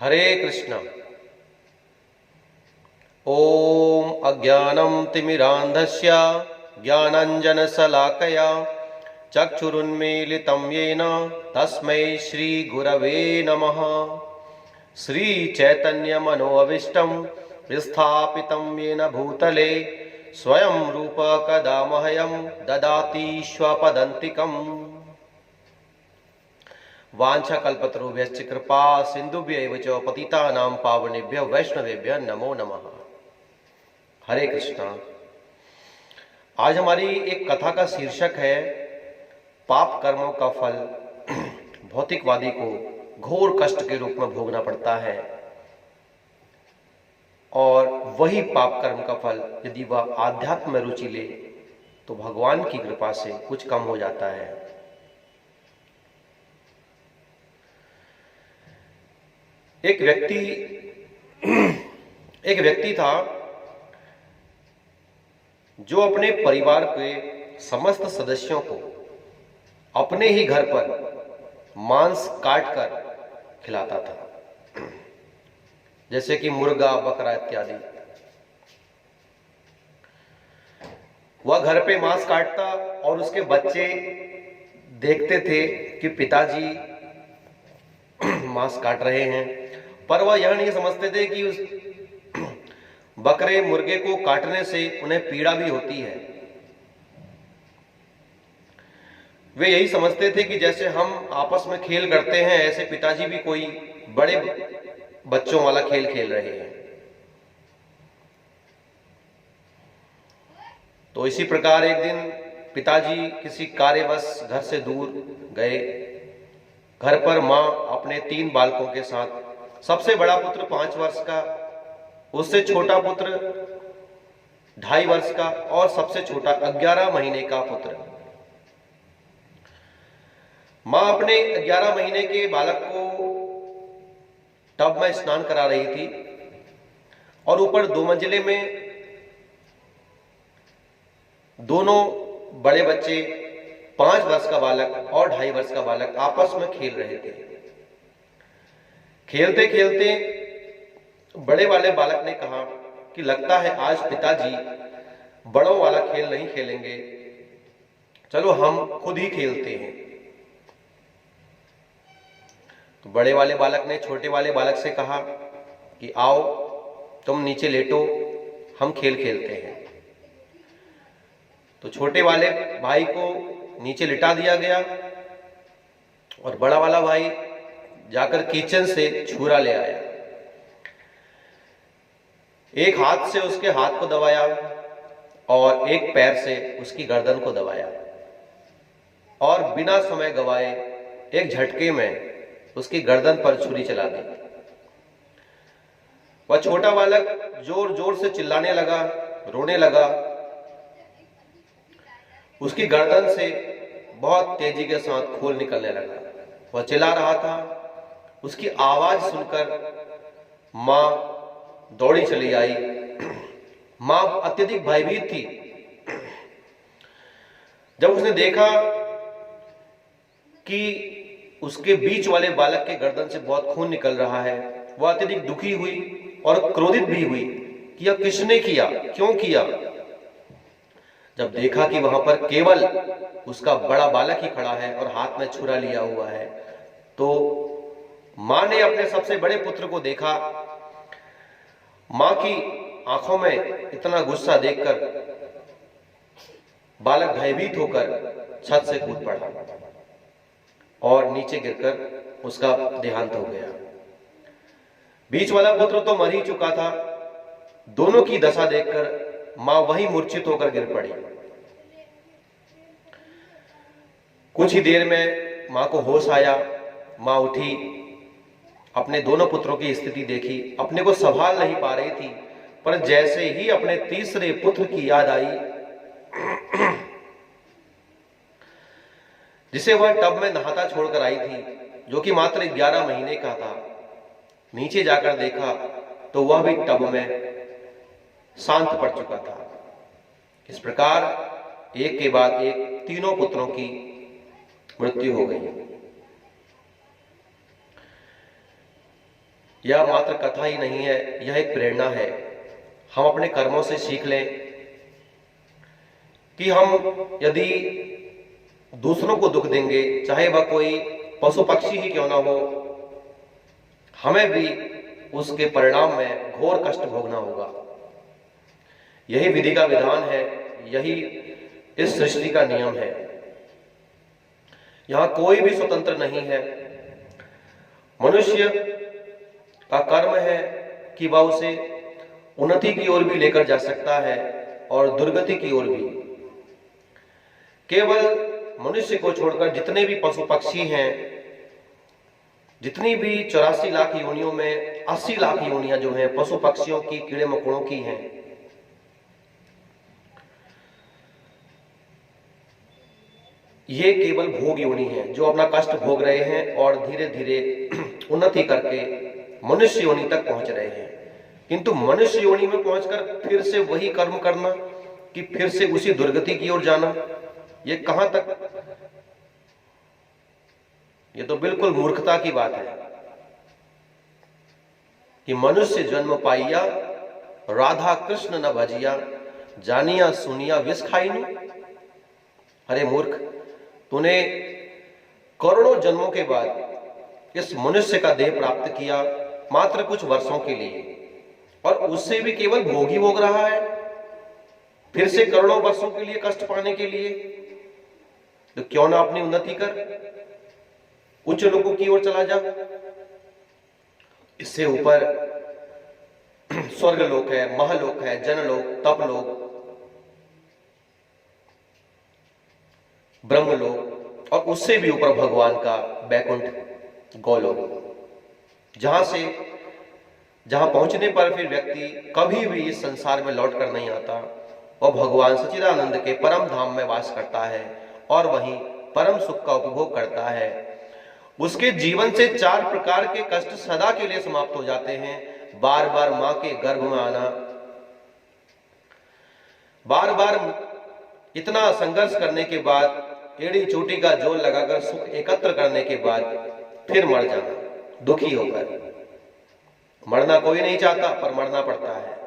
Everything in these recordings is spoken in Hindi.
हरे कृष्ण। ओम अज्ञानं तिमिरान्धस्य ज्ञानाञ्जनशलाकया चक्षुरुन्मीलितं येन तस्मै श्रीगुरवे नमः। श्रीचैतन्यमनोऽभीष्टं विस्थापितं येन भूतले स्वयं रूप कदा मह्यं ददाति स्वपदान्तिकम्। वाञ्छाकल्पतरुभ्यश्च कृपा सिन्धुभ्यैव च पतितानां पावनेभ्यो वैष्णवेभ्यो नमो नमः। हरे कृष्णा। आज हमारी एक कथा का शीर्षक है पाप कर्मों का फल भौतिकवादी को घोर कष्ट के रूप में भोगना पड़ता है, और वही पाप कर्म का फल यदि वह आध्यात्म में रुचि ले तो भगवान की कृपा से कुछ कम हो जाता है। एक व्यक्ति था जो अपने परिवार के समस्त सदस्यों को अपने ही घर पर मांस काटकर खिलाता था, जैसे कि मुर्गा, बकरा इत्यादि। वह घर पे मांस काटता और उसके बच्चे देखते थे कि पिताजी मांस काट रहे हैं, पर वह यह नहीं समझते थे कि उस बकरे मुर्गे को काटने से उन्हें पीड़ा भी होती है। वे यही समझते थे कि जैसे हम आपस में खेल करते हैं, ऐसे पिताजी भी कोई बड़े बच्चों वाला खेल खेल रहे हैं। तो इसी प्रकार एक दिन पिताजी किसी कार्यवश घर से दूर गए। घर पर मां अपने 3 बालकों के साथ, सबसे बड़ा पुत्र 5 वर्ष का, उससे छोटा पुत्र 2.5 वर्ष का और सबसे छोटा 11 महीने का पुत्र। मां अपने 11 महीने के बालक को टब में स्नान करा रही थी और ऊपर 2 मंजिले में दोनों बड़े बच्चे 5 वर्ष का बालक और 2.5 वर्ष का बालक आपस में खेल रहे थे। खेलते खेलते बड़े वाले बालक ने कहा कि लगता है आज पिताजी बड़ों वाला खेल नहीं खेलेंगे, चलो हम खुद ही खेलते हैं। तो बड़े वाले बालक ने छोटे वाले बालक से कहा कि आओ तुम नीचे लेटो, हम खेल खेलते हैं। तो छोटे वाले भाई को नीचे लिटा दिया गया और बड़ा वाला भाई जाकर किचन से छुरा ले आया। एक हाथ से उसके हाथ को दबाया और एक पैर से उसकी गर्दन को दबाया और बिना समय गवाए एक झटके में उसकी गर्दन पर छुरी चला दी। वह छोटा बालक जोर जोर से चिल्लाने लगा, रोने लगा। उसकी गर्दन से बहुत तेजी के साथ खून निकलने लगा। वह चिल्ला रहा था। उसकी आवाज सुनकर मां दौड़ी चली आई। मां अत्यधिक भयभीत थी। जब उसने देखा कि उसके बीच वाले बालक के गर्दन से बहुत खून निकल रहा है, वह अत्यधिक दुखी हुई और क्रोधित भी हुई कि यह किसने किया, क्यों किया। जब देखा कि वहां पर केवल उसका बड़ा बालक ही खड़ा है और हाथ में छुरा लिया हुआ है, तो मां ने अपने सबसे बड़े पुत्र को देखा। मां की आंखों में इतना गुस्सा देखकर बालक भयभीत होकर छत से कूद पड़ा और नीचे गिरकर उसका देहांत हो गया। बीच वाला पुत्र तो मर ही चुका था। दोनों की दशा देखकर मां वही मूर्छित होकर गिर पड़ी। कुछ ही देर में मां को होश आया। मां उठी, अपने दोनों पुत्रों की स्थिति देखी, अपने को संभाल नहीं पा रही थी, पर जैसे ही अपने तीसरे पुत्र की याद आई, जिसे वह टब में नहाता छोड़कर आई थी, जो कि मात्र 11 महीने का था, नीचे जाकर देखा तो वह भी टब में शांत पड़ चुका था। इस प्रकार एक के बाद एक तीनों पुत्रों की मृत्यु हो गई। यह मात्र कथा ही नहीं है, यह एक प्रेरणा है। हम अपने कर्मों से सीख लें कि हम यदि दूसरों को दुख देंगे, चाहे वह कोई पशु पक्षी ही क्यों ना हो, हमें भी उसके परिणाम में घोर कष्ट भोगना होगा। यही विधि का विधान है, यही इस सृष्टि का नियम है। यहां कोई भी स्वतंत्र नहीं है। मनुष्य का कर्म है कि वह उसे उन्नति की ओर भी लेकर जा सकता है और दुर्गति की ओर भी। केवल मनुष्य को छोड़कर जितने भी पशु पक्षी हैं, जितनी भी 84 लाख योनियों में 80 लाख योनियां जो हैं पशु पक्षियों की, कीड़े मकोड़ों की हैं, ये केवल भोग योनि है, जो अपना कष्ट भोग रहे हैं और धीरे धीरे उन्नति करके मनुष्य योनि तक पहुंच रहे हैं। किंतु मनुष्य योनि में पहुंचकर फिर से वही कर्म करना, कि फिर से उसी दुर्गति की ओर जाना, ये कहां तक? ये तो बिल्कुल मूर्खता की बात है कि मनुष्य जन्म पाइया, राधा कृष्ण न भजिया, जानिया सुनिया विष खाइनु। अरे मूर्ख, तूने करोड़ों जन्मों के बाद इस मनुष्य का देह प्राप्त किया मात्र कुछ वर्षों के लिए, और उससे भी केवल भोग ही भोग रहा है। फिर से करोड़ों वर्षों के लिए कष्ट पाने के लिए तो क्यों ना अपनी उन्नति कर, उच्च लोगों की ओर चला जा। इससे ऊपर स्वर्ग लोक है, महलोक है, जनलोक, तपलोक, ब्रह्मलोक, और उससे भी ऊपर भगवान का बैकुंठ गोलोक, जहां पहुंचने पर फिर व्यक्ति कभी भी इस संसार में लौट कर नहीं आता और भगवान सच्चिदानंद के परम धाम में वास करता है और वहीं परम सुख का उपभोग करता है। उसके जीवन से 4 प्रकार के कष्ट सदा के लिए समाप्त हो जाते हैं। बार बार मां के गर्भ में आना, बार बार इतना संघर्ष करने के बाद, एड़ी चोटी का जोर लगाकर सुख एकत्र करने के बाद फिर मर जाना दुखी होकर। मरना कोई नहीं चाहता, पर मरना पड़ता है।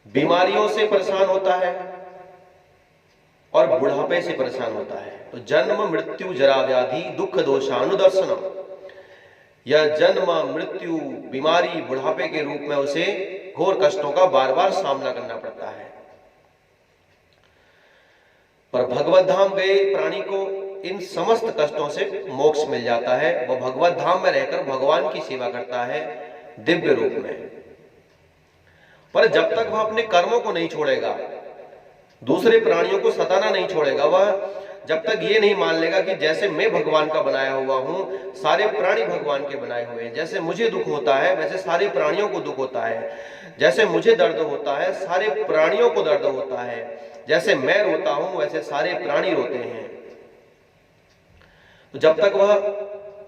बीमारियों से परेशान होता है और बुढ़ापे से परेशान होता है। तो जन्म मृत्यु जरा व्याधि दुख दोषानुदर्शनम, यह जन्म मृत्यु बीमारी बुढ़ापे के रूप में उसे घोर कष्टों का बार बार सामना करना पड़ता है। पर भगवत धाम गए प्राणी को इन समस्त कष्टों से मोक्ष मिल जाता है। वह भगवत धाम में रहकर भगवान की सेवा करता है दिव्य रूप में। पर जब तक वह अपने कर्मों को नहीं छोड़ेगा, दूसरे प्राणियों को सताना नहीं छोड़ेगा, वह जब तक ये नहीं मान लेगा कि जैसे मैं भगवान का बनाया हुआ हूं, सारे प्राणी भगवान के बनाए हुए हैं, जैसे मुझे दुख होता है वैसे सारे प्राणियों को दुख होता है, जैसे मुझे दर्द होता है सारे प्राणियों को दर्द होता है, जैसे मैं रोता हूं वैसे सारे प्राणी रोते हैं। तो जब तक वह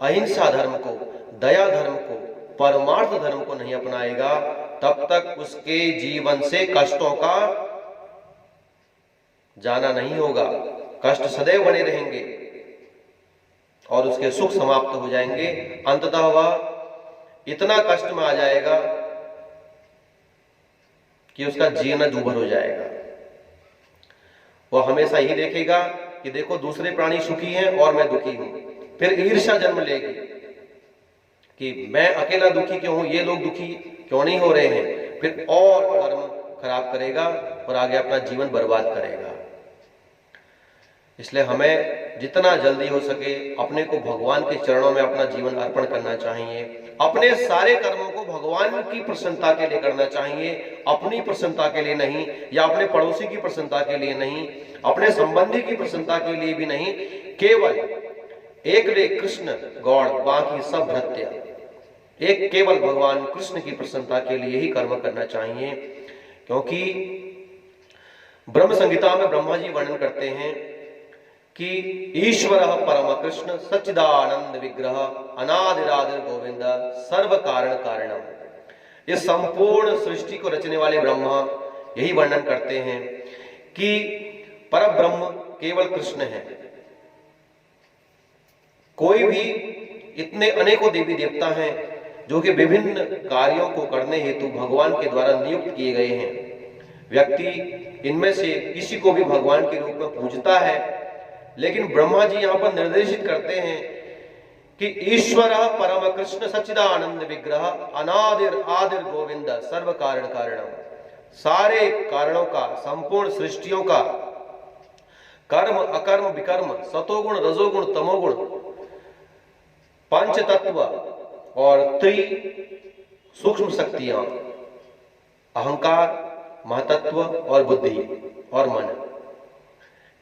अहिंसा धर्म को, दया धर्म को, परमार्थ धर्म को नहीं अपनाएगा, तब तक उसके जीवन से कष्टों का जाना नहीं होगा। कष्ट सदैव बने रहेंगे और उसके सुख समाप्त हो जाएंगे। अंततः वह इतना कष्ट में आ जाएगा कि उसका जीना दूभर हो जाएगा। वह हमेशा ही देखेगा कि देखो दूसरे प्राणी सुखी हैं और मैं दुखी हूं। फिर ईर्ष्या जन्म लेगी कि मैं अकेला दुखी क्यों हूं, ये लोग दुखी क्यों नहीं हो रहे हैं। फिर और कर्म खराब करेगा और आगे अपना जीवन बर्बाद करेगा। इसलिए हमें जितना जल्दी हो सके अपने को भगवान के चरणों में अपना जीवन अर्पण करना चाहिए। अपने सारे कर्मों को भगवान की प्रसन्नता के लिए करना चाहिए, अपनी प्रसन्नता के लिए नहीं, या अपने पड़ोसी की प्रसन्नता के लिए नहीं, अपने संबंधी की प्रसन्नता के लिए भी नहीं। केवल एकले कृष्ण गौड़ बाकी सब भृत्य, एक केवल भगवान कृष्ण की प्रसन्नता के लिए ही कर्म करना चाहिए। क्योंकि ब्रह्म संहिता में ब्रह्मा जी वर्णन करते हैं कि ईश्वर परम कृष्ण सच्चिदानंद विग्रह अनादिरादिर गोविंद सर्व कारण कारणम। इस संपूर्ण सृष्टि को रचने वाले ब्रह्मा यही वर्णन करते हैं कि परब्रह्म केवल कृष्ण है। कोई भी इतने अनेकों देवी देवता हैं जो कि विभिन्न कार्यों को करने हेतु भगवान के द्वारा नियुक्त किए गए हैं। व्यक्ति इनमें से किसी को भी भगवान के रूप में पूजता है, लेकिन ब्रह्मा जी यहाँ पर निर्देशित करते हैं कि ईश्वर परम कृष्ण सच्चिदानंद विग्रह अनादिर आदिर गोविंद सर्व कारण कारणम, सारे कारणों का, संपूर्ण सृष्टियों का, कर्म अकर्म विकर्म, सतोगुण रजोगुण तमोगुण, पंच तत्व और सूक्ष्म शक्तियां, अहंकार, महतत्व और बुद्धि और मन,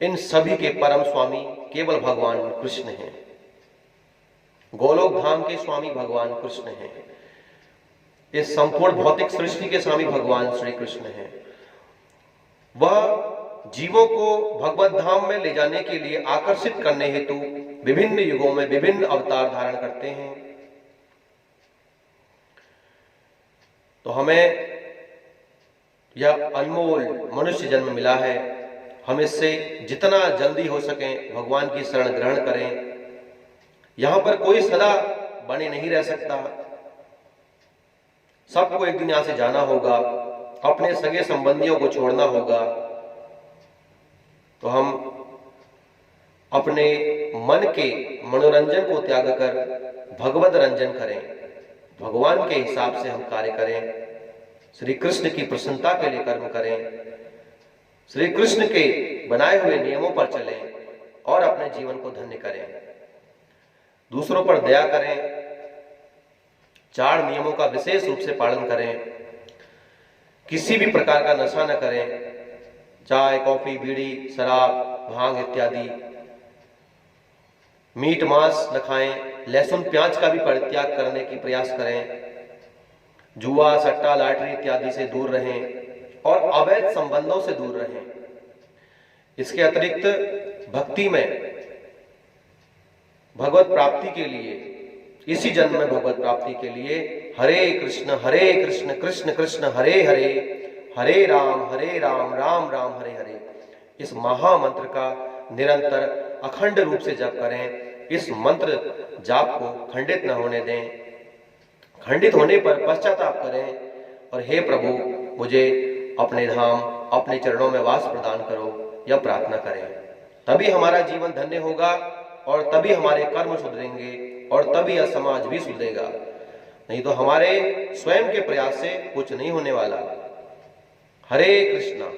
इन सभी के परम स्वामी केवल भगवान कृष्ण हैं। गोलोक धाम के स्वामी भगवान कृष्ण हैं। इस संपूर्ण भौतिक सृष्टि के स्वामी भगवान श्री कृष्ण हैं। वह जीवों को भगवत धाम में ले जाने के लिए आकर्षित करने हेतु विभिन्न युगों में विभिन्न अवतार धारण करते हैं। तो हमें यह अनमोल मनुष्य जन्म मिला है। हम इससे जितना जल्दी हो सके भगवान की शरण ग्रहण करें। यहां पर कोई सदा बने नहीं रह सकता। सबको एक दिन यहां से जाना होगा, अपने सगे संबंधियों को छोड़ना होगा। तो हम अपने मन के मनोरंजन को त्याग कर भगवत रंजन करें, भगवान के हिसाब से हम कार्य करें, श्री कृष्ण की प्रसन्नता के लिए कर्म करें, श्री कृष्ण के बनाए हुए नियमों पर चलें और अपने जीवन को धन्य करें, दूसरों पर दया करें, 4 नियमों का विशेष रूप से पालन करें, किसी भी प्रकार का नशा न करें, चाय कॉफी बीड़ी शराब भांग इत्यादि, मीट मांस न खाएं, लहसुन प्याज का भी परित्याग करने की प्रयास करें, जुआ सट्टा लॉटरी इत्यादि से दूर रहें और अवैध संबंधों से दूर रहें। इसके अतिरिक्त भक्ति में भगवत प्राप्ति के लिए, इसी जन्म में भगवत प्राप्ति के लिए हरे कृष्ण कृष्ण कृष्ण हरे हरे, हरे राम राम राम हरे हरे, इस महामंत्र का निरंतर अखंड रूप से जप करें। इस मंत्र जाप को खंडित न होने दें। खंडित होने पर पश्चाताप करें और हे प्रभु मुझे अपने धाम अपने चरणों में वास प्रदान करो, यह प्रार्थना करें। तभी हमारा जीवन धन्य होगा और तभी हमारे कर्म सुधरेंगे और तभी यह समाज भी सुधरेगा। नहीं तो हमारे स्वयं के प्रयास से कुछ नहीं होने वाला। हरे कृष्णा।